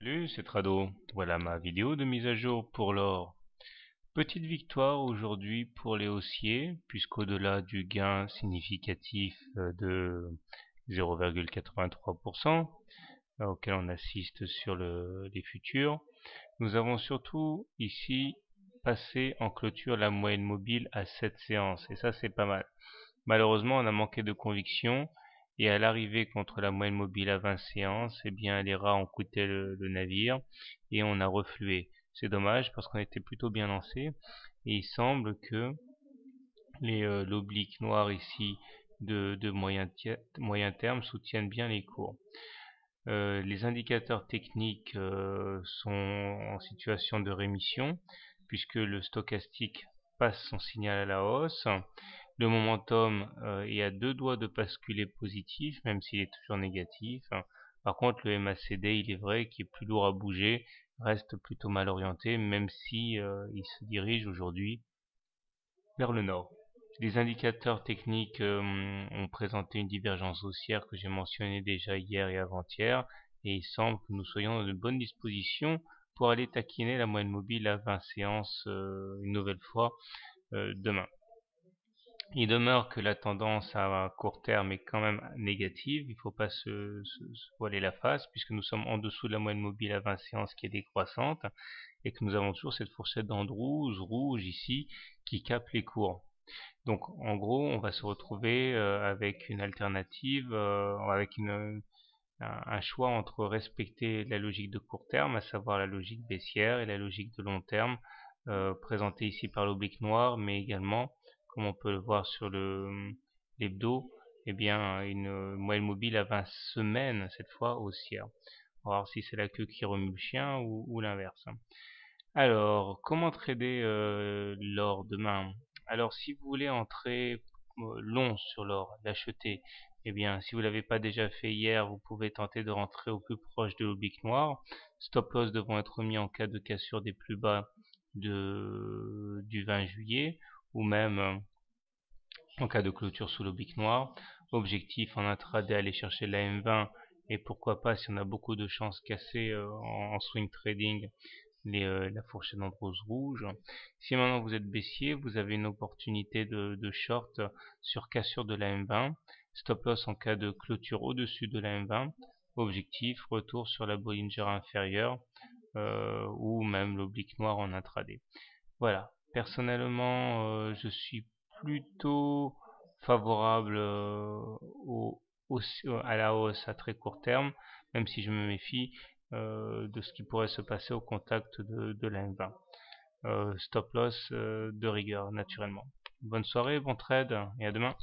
Salut, c'est Trado. Voilà ma vidéo de mise à jour pour l'or. Petite victoire aujourd'hui pour les haussiers, puisqu'au-delà du gain significatif de 0,83% auquel on assiste sur les futurs, nous avons surtout ici passé en clôture la moyenne mobile à 7 séances, et ça c'est pas mal. Malheureusement, on a manqué de conviction et à l'arrivée contre la moyenne mobile à 20 séances, eh bien, les rats ont coûté le navire et on a reflué. C'est dommage parce qu'on était plutôt bien lancé et il semble que l'oblique noir ici de moyen terme soutiennent bien les cours. Les indicateurs techniques sont en situation de rémission puisque le stochastique passe son signal à la hausse. Le momentum est à deux doigts de basculer positif, même s'il est toujours négatif. Par contre, le MACD, il est vrai, qui est plus lourd à bouger, reste plutôt mal orienté, même si il se dirige aujourd'hui vers le nord. Les indicateurs techniques ont présenté une divergence haussière que j'ai mentionnée déjà hier et avant-hier, et il semble que nous soyons dans de bonnes dispositions pour aller taquiner la moyenne mobile à 20 séances une nouvelle fois demain. Il demeure que la tendance à court terme est quand même négative, il ne faut pas se voiler la face, puisque nous sommes en dessous de la moyenne mobile à 20 séances qui est décroissante, et que nous avons toujours cette fourchette d'onde rouge ici, qui capte les cours. Donc en gros, on va se retrouver avec une alternative, avec un choix entre respecter la logique de court terme, à savoir la logique baissière, et la logique de long terme, présentée ici par l'oblique noir, mais également, comme on peut le voir sur l'hebdo, eh bien une moyenne mobile à 20 semaines, cette fois haussière. On va voir si c'est la queue qui remue le chien ou l'inverse. Alors, comment trader l'or demain? Alors, si vous voulez entrer long sur l'or, l'acheter, eh bien, si vous ne l'avez pas déjà fait hier, vous pouvez tenter de rentrer au plus proche de l'oblique noir. Stop loss devront être mis en cas de cassure des plus bas du 20 juillet, ou même en cas de clôture sous l'oblique noir. Objectif en intraday, aller chercher la M20, et pourquoi pas, si on a beaucoup de chances, casser en swing trading la fourchette d'Andros rouge. Si maintenant vous êtes baissier, vous avez une opportunité de short sur cassure de la M20, stop loss en cas de clôture au-dessus de la M20, objectif retour sur la Bollinger inférieure ou même l'oblique noir en intraday. Voilà, personnellement je suis plutôt favorable à la hausse à très court terme, même si je me méfie de ce qui pourrait se passer au contact de la M20. Stop loss de rigueur naturellement. Bonne soirée, bon trade et à demain.